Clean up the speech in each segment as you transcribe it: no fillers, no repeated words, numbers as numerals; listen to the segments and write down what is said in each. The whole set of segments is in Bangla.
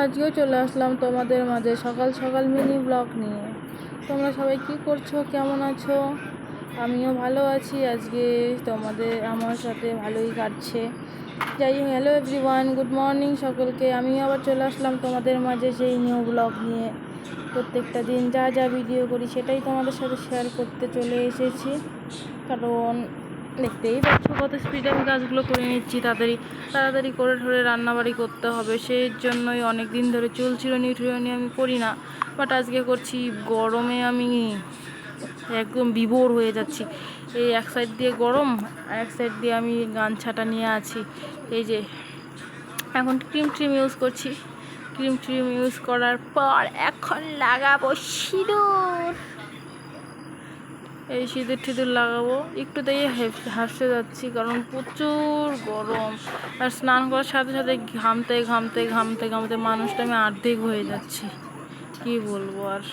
আজকেও চলে আসলাম তোমাদের মাঝে সকাল সকাল মিনি ব্লগ নিয়ে। তোমরা সবাই কি করছো, কেমন আছো? আমিও ভালো আছি। আজকে আমার সাথে ভালোই কাটছে। যাই হোক, হ্যালো এভরিওয়ান, গুড মর্নিং সকলকে। আমিও আবার চলে আসলাম তোমাদের মাঝে সেই নিউ ব্লগ নিয়ে। প্রত্যেকটা দিন যা যা ভিডিও করি সেটাই তোমাদের সাথে শেয়ার করতে চলে এসেছি। কারণ দেখতেই পাচ্ছ কত স্পিডে আমি কাজগুলো করে নিচ্ছি। তাড়াতাড়ি করে ঠরে রান্নাবাড়ি করতে হবে, সেই জন্যই অনেক দিন ধরে চুল নিউট্রিয়নি আমি করি না, বাট আজকে করছি। গরমে আমি একদম বিভোর হয়ে যাচ্ছি। এই এক সাইড দিয়ে গরম, আর এক সাইড দিয়ে আমি গামছাটা নিয়ে আছি। এই যে এখন ক্রিম ইউজ করছি। ক্রিম ইউজ করার পর এখন লাগাবো সিঁদুর। এই সিঁদুর লাগাবো। একটুতেই হাসতে যাচ্ছি কারণ প্রচুর গরম, আর স্নান করার সাথে সাথে ঘামতে মানুষটা আমি অর্ধেক হয়ে যাচ্ছি। কি বলবো, আর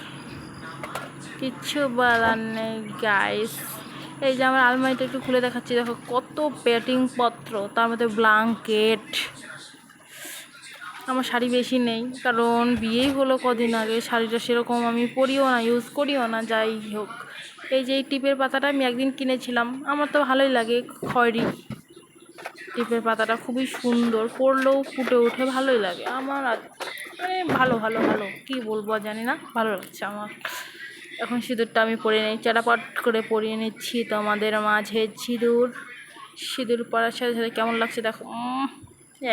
কিচ্ছু বলার নেই গাইস। এই যে আমার আলমারিটা একটু খুলে দেখাচ্ছি, দেখো কত পেটিং পত্র, তার মধ্যে ব্ল্যাঙ্কেট। আমার শাড়ি বেশি নেই, কারণ বিয়েই হলো কদিন আগে, শাড়িটা সেরকম আমি পরিও না, ইউজ করিও না। যাই হোক, এই যে এই টিপের পাতাটা আমি একদিন কিনেছিলাম, আমার তো ভালোই লাগে। খয়েরি টিপের পাতাটা খুবই সুন্দর, পরলেও ফুটে ওঠে, ভালোই লাগে আমার। মানে ভালো কি বলবো জানি না, ভালো লাগছে আমার। এখন সিঁদুরটা আমি পরে নিই, চাটাপাট করে পরিয়ে নিচ্ছি তোমাদের মাঝে সিঁদুর পরার সাথে সাথে কেমন লাগছে দেখো।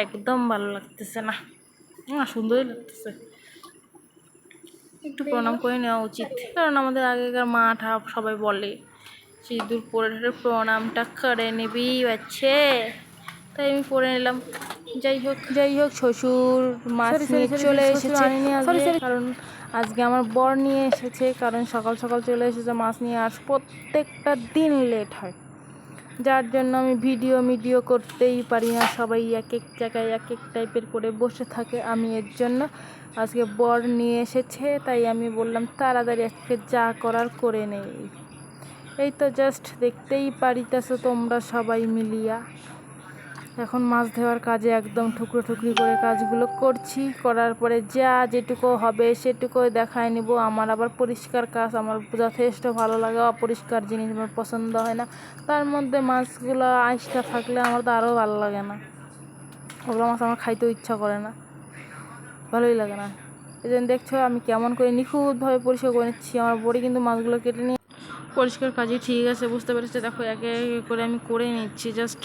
একদম ভালো লাগতেছে না, সুন্দরই লাগতেছে। একটু প্রণাম করে নেওয়া উচিত, কারণ আমাদের আগেকার মা ঠাপ সবাই বলে সিঁদুর পরে প্রণামটা করে নিবি বাচ্চে, তাই আমি পরে নিলাম। যাই হোক শ্বশুর মাছ নিয়ে চলে এসেছে, কারণ আজকে আমার বর নিয়ে এসেছে, কারণ সকাল সকাল চলে এসেছে মাছ নিয়ে। আর প্রত্যেকটা দিন লেট হয়, যার জন্য আমি ভিডিও করতেই পারি না। সবাই এক এক জায়গায় এক এক টাইপের করে বসে থাকে, আমি এর জন্য আজকে বর নিয়ে এসেছে, তাই আমি বললাম তাড়াতাড়ি আজকে যা করার করে নেই। এই তো জাস্ট দেখতেই পারিতেছো তোমরা সবাই মিলিয়া। এখন মাছ ধোয়ার কাজে একদম ঠুকরি করে কাজগুলো করছি, করার পরে যেটুকু হবে সেটুকু দেখায় নিব। আমার আবার পরিষ্কার কাজ আমার যথেষ্ট ভালো লাগে, অপরিষ্কার জিনিস আমার পছন্দ হয় না। তার মধ্যে মাছগুলো আইসটা থাকলে আমার তো আরও ভালো লাগে না, ওগুলো মাছ আমার খাইতেও ইচ্ছা করে না, ভালোই লাগে না। এই জন্য দেখছো আমি কেমন করে নিখুঁতভাবে পরিষ্কার করে নিচ্ছি। আমার বড়ি কিন্তু মাছগুলো কেটে নিয়ে পরিষ্কার কাজে ঠিক আছে, বুঝতে পেরেছে। দেখো একে একে করে আমি করে নিচ্ছি, জাস্ট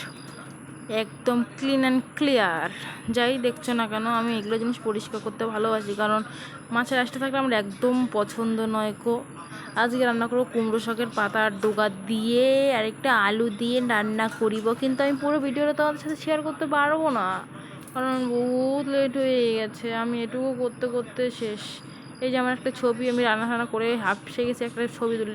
একদম ক্লিন অ্যান্ড ক্লিয়ার। যাই দেখছো না কেন, আমি এগুলো জিনিস পরিষ্কার করতে ভালোবাসি, কারণ মাছের আঁশটা থাকলে আমার একদম পছন্দ নয় কো। আজকে রান্না করবো কুমড়ো শাকের পাতার ডোগা দিয়ে আর একটা আলু দিয়ে রান্না করিব, কিন্তু আমি পুরো ভিডিওটা তোমাদের সাথে শেয়ার করতে পারবো না, কারণ বহুত লেট হয়ে গেছে। আমি এটুকু করতে করতে শেষ। এই যে আমার একটা ছবি, আমি রান্না করে হাঁপিয়ে গেছি, একটা ছবি তুলে